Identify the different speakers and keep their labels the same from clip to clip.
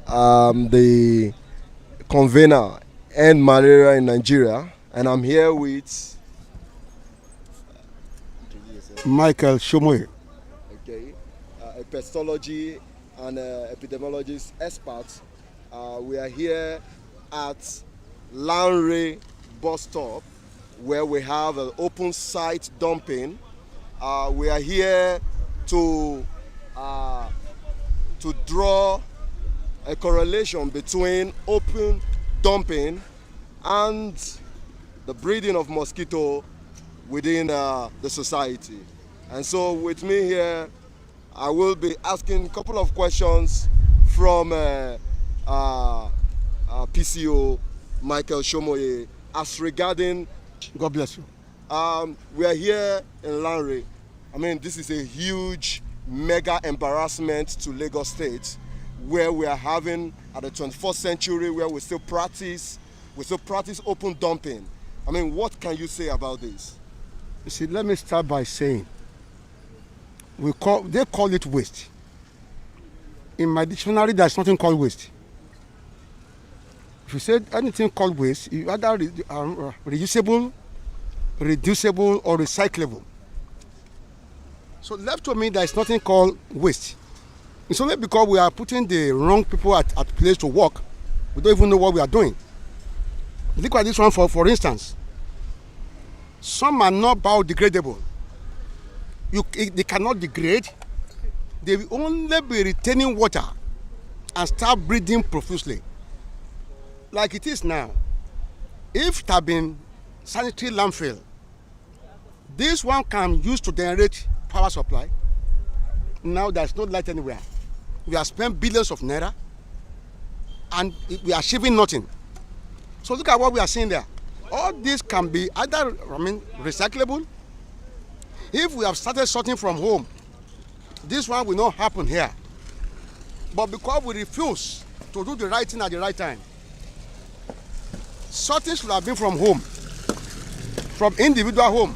Speaker 1: The convener End Malaria in Nigeria, and I'm here with
Speaker 2: Michael Shomoy.
Speaker 1: okay, a pestology and epidemiologist expert. We are here at Lanre bus stop where we have an open site dumping. We are here to uh, to draw a correlation between open dumping and the breeding of mosquito within the society. And so with me here, I will be asking a couple of questions from PCO Michael Shomoye as regarding.
Speaker 2: God bless you.
Speaker 1: We are here in Lanre. I mean, this is a huge mega embarrassment to Lagos State, where we are having at the 21st century, where we still practice open dumping. I mean, what can you say about this?
Speaker 2: You see, let me start by saying they call it waste. In my dictionary, there's nothing called waste. If you said anything called waste, you either reusable, reducible, or recyclable. So left to me, there is nothing called waste. It's only because we are putting the wrong people at place to work. We don't even know what we are doing. Look at this one for instance. Some are not biodegradable. They cannot degrade. They will only be retaining water and start breathing profusely. Like it is now. If it had been sanitary landfill, this one can use to generate power supply. Now there's no light anywhere. We have spent billions of naira and we are achieving nothing. So look at what we are seeing there. All this can be either, recyclable. If we have started sorting from home, this one will not happen here. But because we refuse to do the right thing at the right time, sorting should have been from home, from individual home.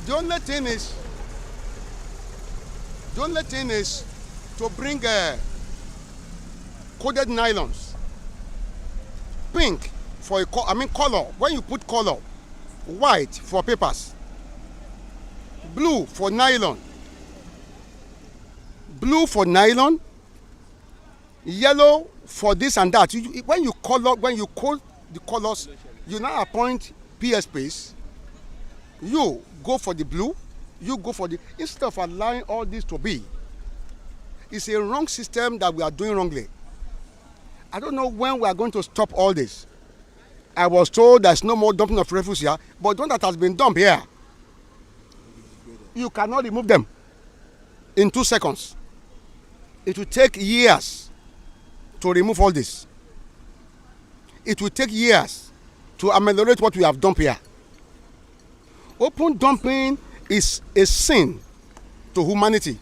Speaker 2: The only thing is to bring coded nylons, pink for color. When you put color, white for papers, blue for nylon, yellow for this and that. When you code the colors, you now appoint PSPs. You go for the blue, you go for the, instead of allowing all this to be. It's a wrong system that we are doing wrongly. I don't know when we are going to stop all this. I was told there's no more dumping of refuse here, but the one that has been dumped here, you cannot remove them in 2 seconds. It will take years to remove all this. It will take years to ameliorate what we have dumped here. Open dumping is a sin to humanity.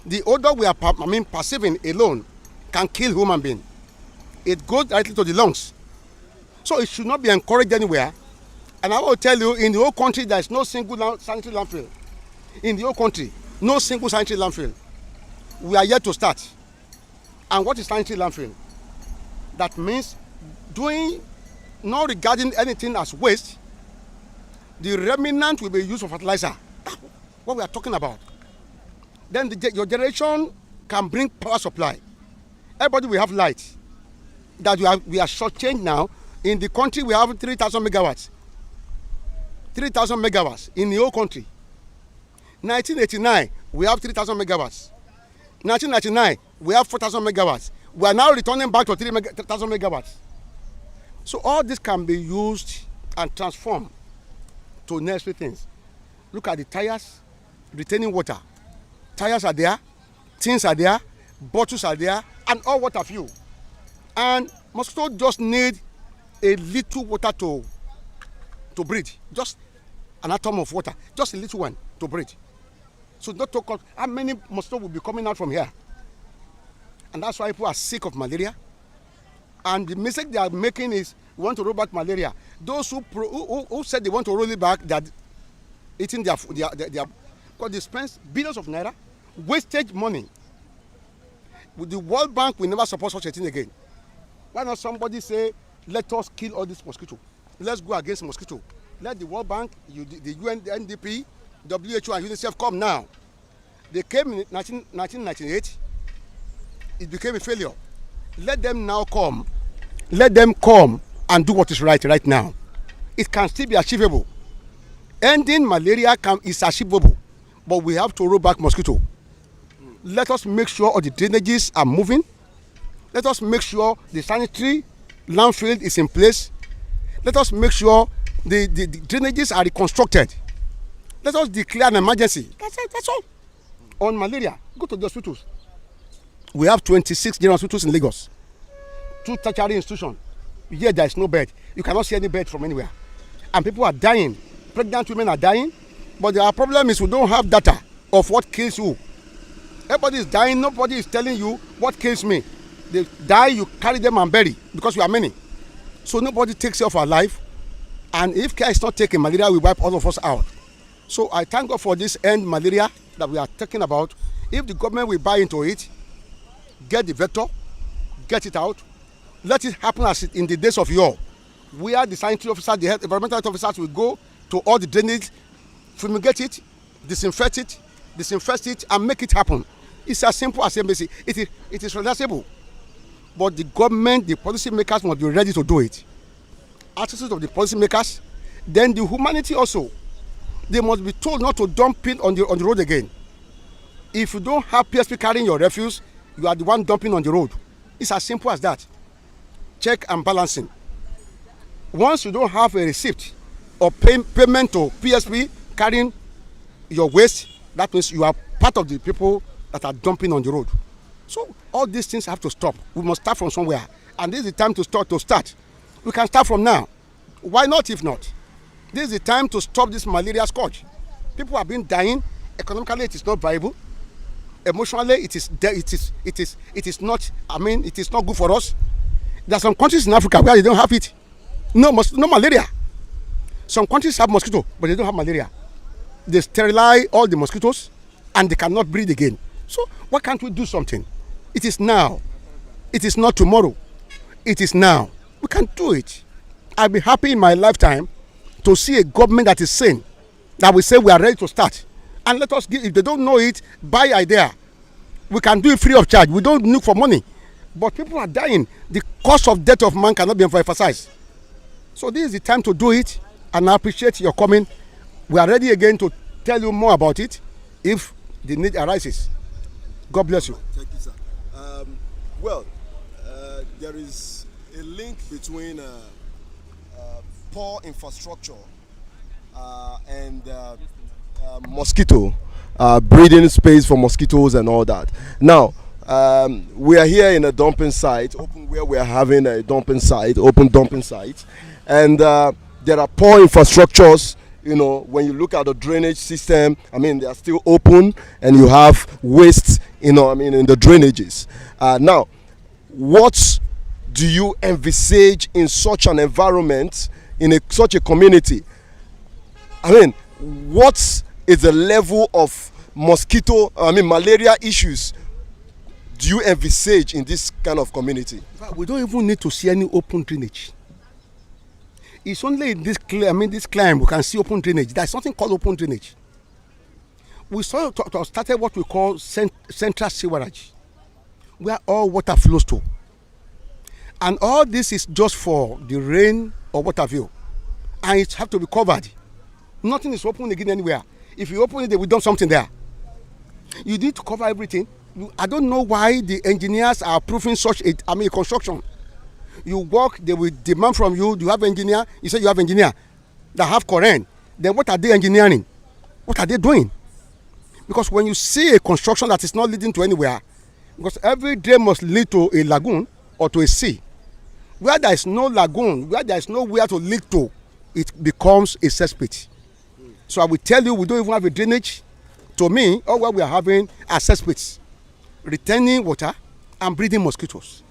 Speaker 2: The odor we are perceiving alone can kill human being. It goes directly to the lungs. So it should not be encouraged anywhere. And I will tell you, in the whole country, there is no single sanitary landfill. In the whole country, no single sanitary landfill. We are yet to start. And what is sanitary landfill? That means not regarding anything as waste, the remnant will be used for fertilizer. What we are talking about. Then your generation can bring power supply. Everybody will have light. That we are shortchanged now. In the country, we have 3,000 megawatts. 3,000 megawatts in the whole country. 1989, we have 3,000 megawatts. 1999, we have 4,000 megawatts. We are now returning back to 3,000 megawatts. So all this can be used and transformed to necessary things. Look at the tires, retaining water. Tires are there, tins are there, bottles are there, and all water fuel. And mosquito just need a little water to breathe. Just an atom of water, just a little one to breathe. So not talk about how many mosquitoes will be coming out from here. And that's why people are sick of malaria. And the mistake they are making is we want to roll back malaria. Those who said they want to roll it back, that eating their because they spend billions of naira, wastage money With the World Bank will never support such a thing again. Why not somebody say, let us kill all this mosquito? Let's go against mosquito. Let the World Bank, the UN, the NDP, WHO, and UNICEF come now. They came in 1998. It became a failure. Let them now come. Let them come and do what is right now. It can still be achievable. Ending malaria is achievable, but we have to roll back mosquito. Let us make sure all the drainages are moving. Let us make sure the sanitary landfill is in place. Let us make sure the drainages are reconstructed. Let us declare an emergency. That's all. On malaria, go to the hospitals. We have 26 general hospitals in Lagos. 2 tertiary institutions. Here there is no bed. You cannot see any bed from anywhere. And people are dying. Pregnant women are dying. But our problem is we don't have data of what kills you. Everybody is dying. Nobody is telling you what kills me. They die, you carry them and bury because we are many. So nobody takes care of our life. And if care is not taken, malaria will wipe all of us out. So I thank God for this end malaria that we are talking about. If the government will buy into it, get the vector, get it out, let it happen as in the days of yore. Where the sanitary officers, the health, environmental health officers will go to all the drainage, fumigate it, disinfect it, and make it happen. It's as simple as embassy. It is reversible. But the government, the policy makers must be ready to do it. Attitude of the policy makers, then the humanity also. They must be told not to dump it on the road again. If you don't have PSP carrying your refuse, you are the one dumping on the road. It's as simple as that. Check and balancing. Once you don't have a receipt or payment to PSP carrying your waste, that means you are part of the people that are dumping on the road. So all these things have to stop. We must start from somewhere. And this is the time to start. We can start from now. Why not if not? This is the time to stop this malaria scourge. People have been dying. Economically, it is not viable. Emotionally, it is not. I mean, it is not good for us. There are some countries in Africa where they don't have it. No malaria. Some countries have mosquito, but they don't have malaria. They sterilize all the mosquitoes, and they cannot breathe again. So why can't we do something? It is now. It is not tomorrow. It is now. We can do it. I'll be happy in my lifetime to see a government that is sane, that will say we are ready to start. And let us give, if they don't know it, buy idea. We can do it free of charge. We don't look for money. But people are dying. The cost of death of man cannot be emphasized. So this is the time to do it. And I appreciate your coming. We are ready again to tell you more about it if the need arises. God bless you.
Speaker 1: Thank you, sir. There is a link between poor infrastructure and mosquito, breeding space for mosquitoes and all that. Now, we are here in a dumping site, where we are having a dumping site, open dumping site, and there are poor infrastructures. You know, when you look at the drainage system, I mean, they are still open, and you have waste, you know, I mean, in the drainages. Now, what do you envisage in such an environment, in such a community? I mean, what is the level of malaria issues do you envisage in this kind of community?
Speaker 2: We don't even need to see any open drainage. It's only in this climb we can see open drainage. There's something called open drainage. We started what we call central sewerage, where all water flows to. And all this is just for the rain or water view. And it has to be covered. Nothing is open again anywhere. If you open it, they will do something there. You need to cover everything. I don't know why the engineers are approving such a construction. You work, they will demand from you, do you have engineer? You say you have engineer that have current. Then what are they engineering? What are they doing? Because when you see a construction that is not leading to anywhere, because every drain must lead to a lagoon or to a sea. Where there is no lagoon, where there is nowhere to lead to, it becomes a cesspit. So I will tell you, we don't even have a drainage. To me, all what we are having are cesspits, retaining water and breeding mosquitoes.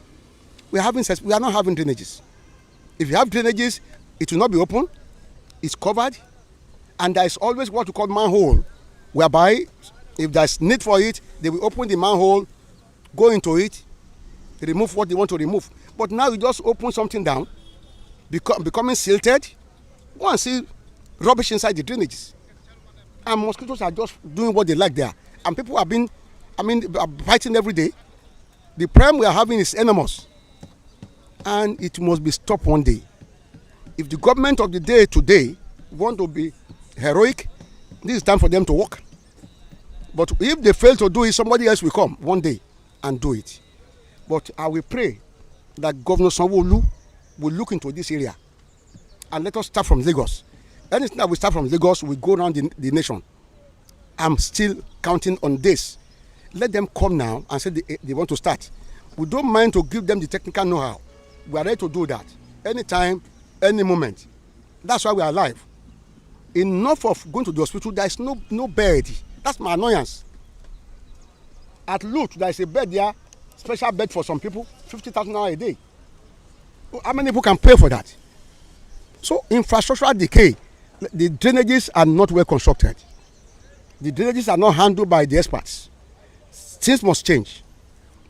Speaker 2: We are not having drainages. If you have drainages, it will not be open. It's covered, and there is always what we call manhole, whereby if there is need for it, they will open the manhole go into it, remove what they want to remove. But now you just open something down, becoming silted. Go and see rubbish inside the drainages. And mosquitoes are just doing what they like there. And people have been, biting every day. The problem we are having is enormous. And it must be stopped one day. If the government of the day today want to be heroic, this is time for them to work. But if they fail to do it, somebody else will come one day and do it. But I will pray that Governor Sanwo-Olu will look into this area and let us start from Lagos. Anything that we start from Lagos, we go around the nation. I'm still counting on this. Let them come now and say they want to start. We don't mind to give them the technical know-how. We are ready to do that anytime, any moment. That's why we are alive. Enough of going to the hospital. There is no bed. That's my annoyance. At Lut, there is a bed there, special bed for some people, 50,000 naira a day. How many people can pay for that? So infrastructural decay. The drainages are not well constructed. The drainages are not handled by the experts. Things must change.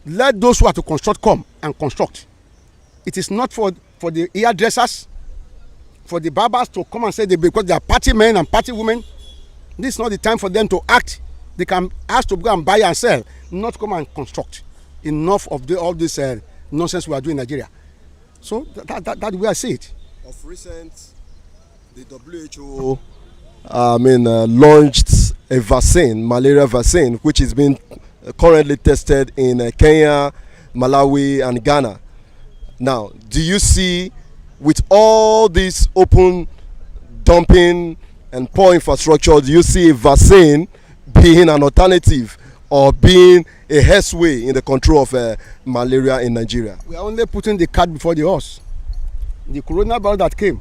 Speaker 2: Let those who are to construct come and construct. It is not for the hairdressers, for the barbers to come and say because they are party men and party women. This is not the time for them to act. They can ask to go and buy and sell, not come and construct. Enough of all this nonsense we are doing in Nigeria. So that's where I see it.
Speaker 1: Of recent, the WHO launched a vaccine, malaria vaccine, which is being currently tested in Kenya, Malawi, and Ghana. Now, do you see, with all this open dumping and poor infrastructure, do you see a vaccine being an alternative or being a headway in the control of malaria in Nigeria?
Speaker 2: We are only putting the cart before the horse. The coronavirus that came,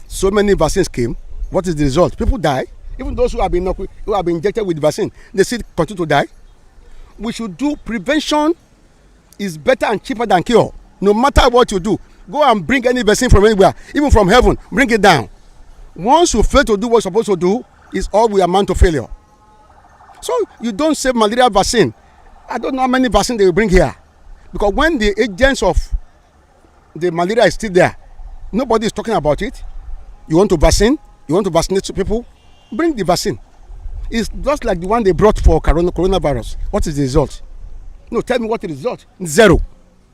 Speaker 2: so many vaccines came. What is the result? People die. Even those who have been injected with the vaccine, they still continue to die. We should do prevention. Is better and cheaper than cure. No matter what you do, go and bring any vaccine from anywhere, even from heaven, bring it down. Once you fail to do what you're supposed to do, it's all we amount to failure. So you don't save malaria vaccine. I don't know how many vaccines they will bring here, because when the agents of the malaria is still there, nobody is talking about it. You want to vaccinate people, bring the vaccine. It's just like the one they brought for coronavirus. What is the result? No, tell me what the result. Zero.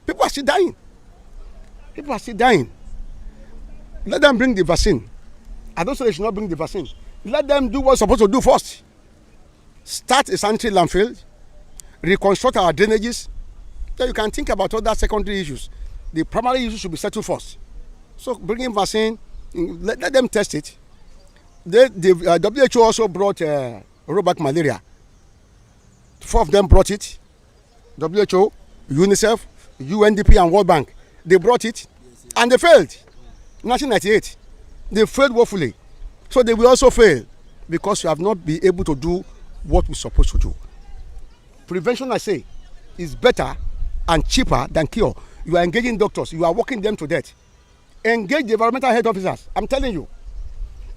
Speaker 2: People are still dying. Let them bring the vaccine. I don't say they should not bring the vaccine. Let them do what's supposed to do first. Start a sanitary landfill, reconstruct our drainages. Then you can think about other secondary issues. The primary issues should be settled first. So bringing vaccine, let them test it. The WHO also brought rollback malaria. 4 of them brought it. WHO, UNICEF, UNDP, and World Bank. They brought it, and they failed. 1998, they failed woefully. So they will also fail because you have not been able to do what we're supposed to do. Prevention, I say, is better and cheaper than cure. You are engaging doctors. You are working them to death. Engage the environmental health officers. I'm telling you,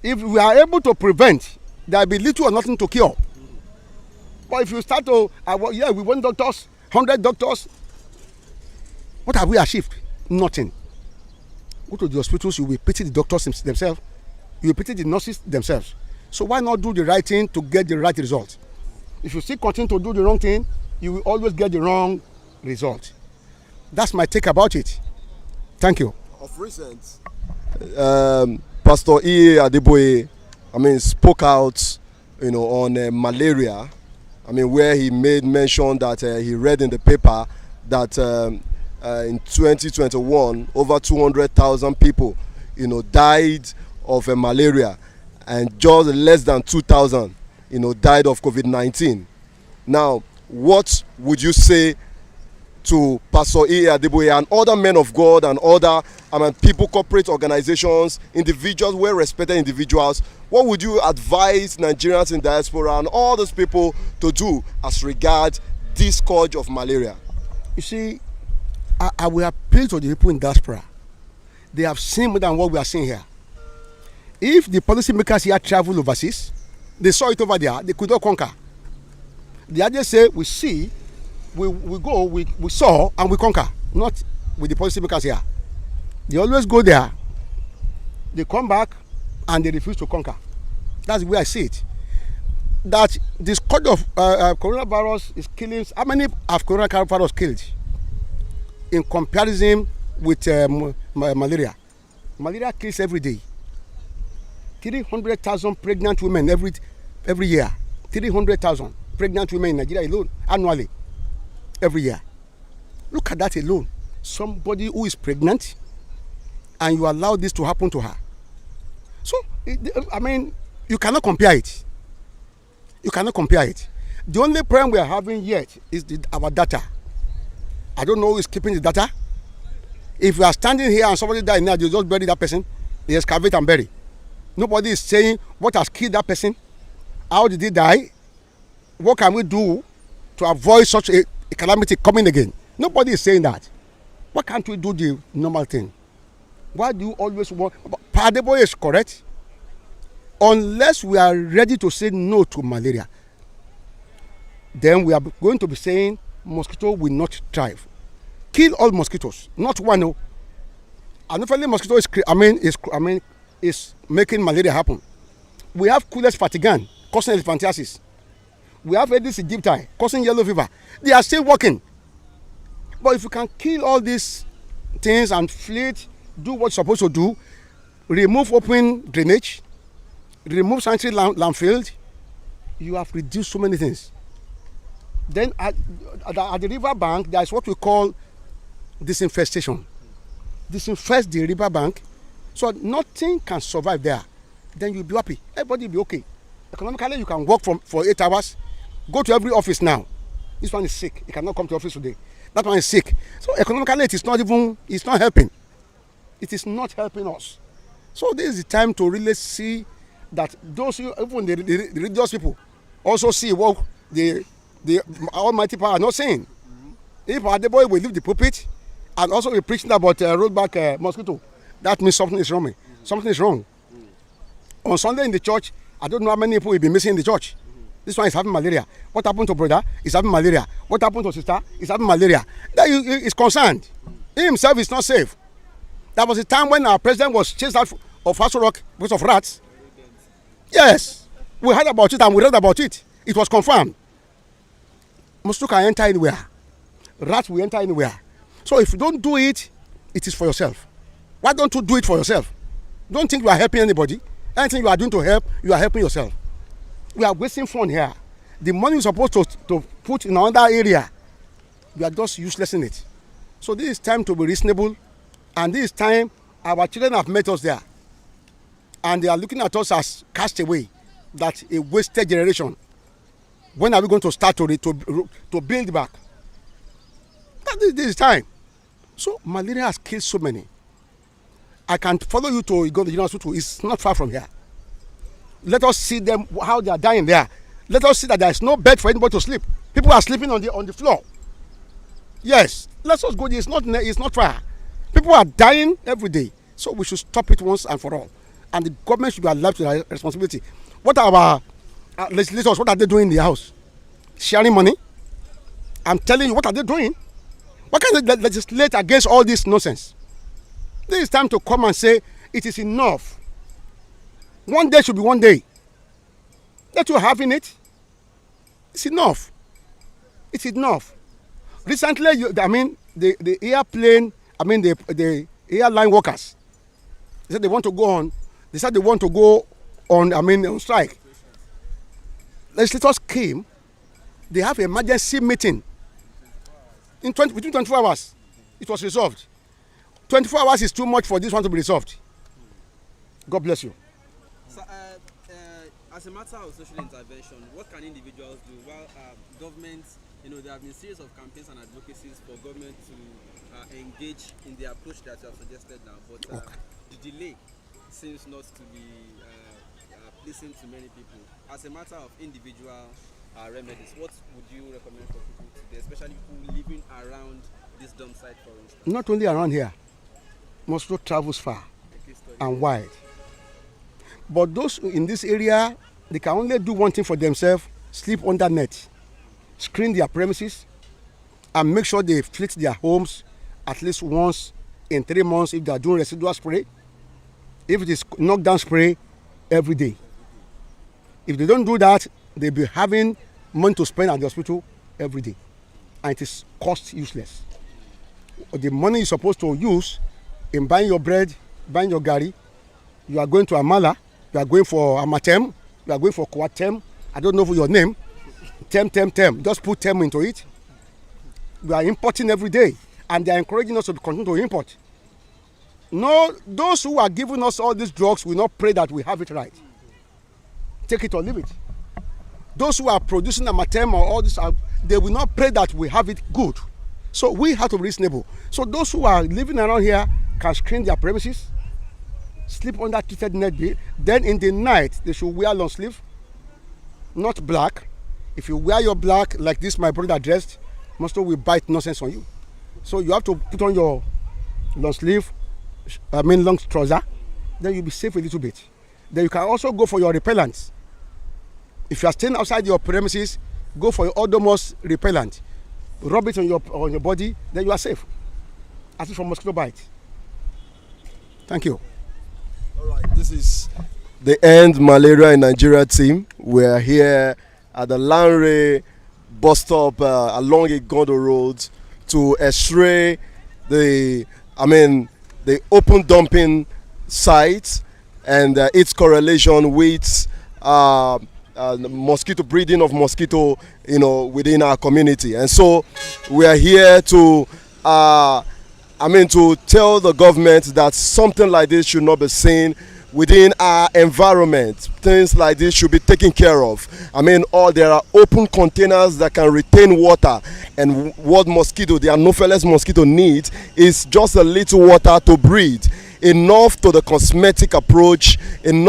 Speaker 2: if we are able to prevent, there will be little or nothing to cure. But if you start to, we want doctors, 100 doctors, what have we achieved? Nothing. Go to the hospitals, you will pity the doctors themselves. You will pity the nurses themselves. So why not do the right thing to get the right result? If you still continue to do the wrong thing, you will always get the wrong result. That's my take about it. Thank you.
Speaker 1: Of recent, Pastor E. Adeboye, spoke out, on malaria. Where he made mention that he read in the paper that in 2021, over 200,000 people, died of malaria, and just less than 2,000, died of COVID-19. Now, what would you say to Pastor E. Adeboye and other men of God and other people, corporate organizations, individuals, well-respected individuals? What would you advise Nigerians in diaspora and all those people to do as regards this scourge of malaria?
Speaker 2: You see, I will appeal to the people in diaspora. They have seen more than what we are seeing here. If the policymakers here travel overseas, they saw it over there, they could not conquer. The others say, we see we go, we saw, and we conquer. Not with the policy makers here. They always go there, they come back, and they refuse to conquer. That's the way I see it. That this scourge of coronavirus is killing. How many have coronavirus killed in comparison with malaria? Malaria kills every day. 300,000 pregnant women every year. 300,000 pregnant women in Nigeria alone annually, every year. Look at that alone. Somebody who is pregnant, and you allow this to happen to her. So, I mean, you cannot compare it. You cannot compare it. The only problem we are having yet is our data. I don't know who is keeping the data. If you are standing here and somebody died now, you just bury that person, they excavate and bury. Nobody is saying what has killed that person, how did he die, what can we do to avoid such a calamity coming again. Nobody is saying that. Why can't we do the normal thing? Why do you always want? Padebo is correct. Unless we are ready to say no to malaria, then we are going to be saying mosquito will not thrive. Kill all mosquitoes, not one. No. And if only mosquito is making malaria happen. We have Culex fatigan causing elephantiasis. We have Aedes aegypti causing yellow fever. They are still working. But if you can kill all these things and fleet, do what you're supposed to do, remove open drainage, remove sanitary landfill, you have reduced so many things. Then at the river bank, there is what we call disinfestation. Disinfest the river bank so nothing can survive there. Then you'll be happy. Everybody will be okay. Economically, you can work for 8 hours. Go to every office now. This one is sick. He cannot come to office today. That one is sick. So economically, it's not helping. It is not helping us. So this is the time to really see that those even the religious people also see what the Almighty Power are not saying. If Adeboye will leave the pulpit and also be preaching about rollback mosquito, that means something is wrong. Something is wrong. On Sunday in the church, I don't know how many people will be missing in the church. This one is having malaria. What happened to brother? He's having malaria. What happened to sister? He's having malaria. That is concerned. He himself is not safe. There was a time when our president was chased out of Aso Rock because of rats. Yes, we heard about it and we read about it. It was confirmed. Mosquito can enter anywhere. Rats will enter anywhere. So if you don't do it, it is for yourself. Why don't you do it for yourself? Don't think you are helping anybody. Anything you are doing to help, you are helping yourself. We are wasting fun here. The money you're supposed to put in another area, you are just useless in it. So this is time to be reasonable, and this is time our children have met us there, and they are looking at us as castaway, that a wasted generation. When are we going to start to build back? This is time. So malaria has killed so many. I can follow you to go to the General Hospital. It's not far from here. Let us see them, how they are dying there. Let us see that there is no bed for anybody to sleep. People are sleeping on the floor. Yes, let us go there. It's not far. People are dying every day. So we should stop it once and for all. And the government should be allowed to their responsibility. What are our legislators? What are they doing in the house? Sharing money? I'm telling you, what are they doing? Why can't they legislate against all this nonsense? This is time to come and say it is enough. One day should be one day. That you're having it, it's enough. It's enough. Recently, the airplane, the airline workers, they said they want to go on. They said they want to go on strike. Legislators came. They have an emergency meeting. Within 24 hours, it was resolved. 24 hours is too much for this one to be resolved. God bless you.
Speaker 3: So, as a matter of social intervention, what can individuals do? Well, governments, there have been a series of campaigns and advocacies for government to engage in the approach that you have suggested now, but the delay seems not to be pleasing to many people. As a matter of individual remedies, what would you recommend for people today, especially people living around this dump site, for instance?
Speaker 2: Not only around here, mosquito travels far and wide. But those in this area, they can only do one thing for themselves: sleep under net, screen their premises, and make sure they flit their homes at least once in 3 months if they are doing residual spray. If it is knockdown spray, every day. If they don't do that, they'll be having money to spend at the hospital every day, and it is cost useless. The money you're supposed to use in buying your bread, buying your gari, you are going to Amala, you are going for Amatem, you are going for Kwatem, I don't know for your name, Tem, just put Tem into it. We are importing every day, and they are encouraging us to continue to import. No, those who are giving us all these drugs will not pray that we have it right. Take it or leave it. Those who are producing Amatem or all this, they will not pray that we have it good. So we have to be reasonable. So those who are living around here can screen their premises, sleep under treated net bill. Then in the night, they should wear long sleeve, not black. If you wear your black like this, my brother dressed, Mosquito will bite nonsense on you. So you have to put on your long sleeve, long trouser. Then you'll be safe a little bit. Then you can also go for your repellents. If you are staying outside your premises, go for your Odomos repellent. Rub it on your body, then you are safe. As if from mosquito bite. Thank you.
Speaker 1: All right, this is the End Malaria in Nigeria team. We are here at the Lanre bus stop along Igondo Road to x-ray the open dumping site and its correlation with mosquito breeding of mosquito, within our community. And so we are here to to tell the government that something like this should not be seen within our environment. Things like this should be taken care of. There are open containers that can retain water, and what mosquito, the Anopheles mosquito, needs is just a little water to breathe. Enough to the cosmetic approach in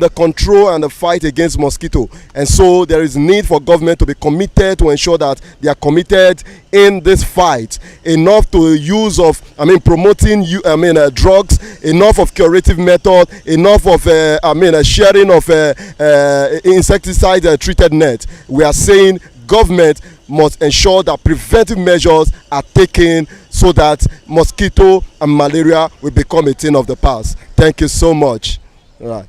Speaker 1: the control and the fight against mosquito. And so there is need for government to be committed to ensure that they are committed in this fight. Enough to use of promoting drugs, enough of curative method, enough of sharing of insecticide treated net. We are saying government must ensure that preventive measures are taken so that mosquito and malaria will become a thing of the past. Thank you so much. All right.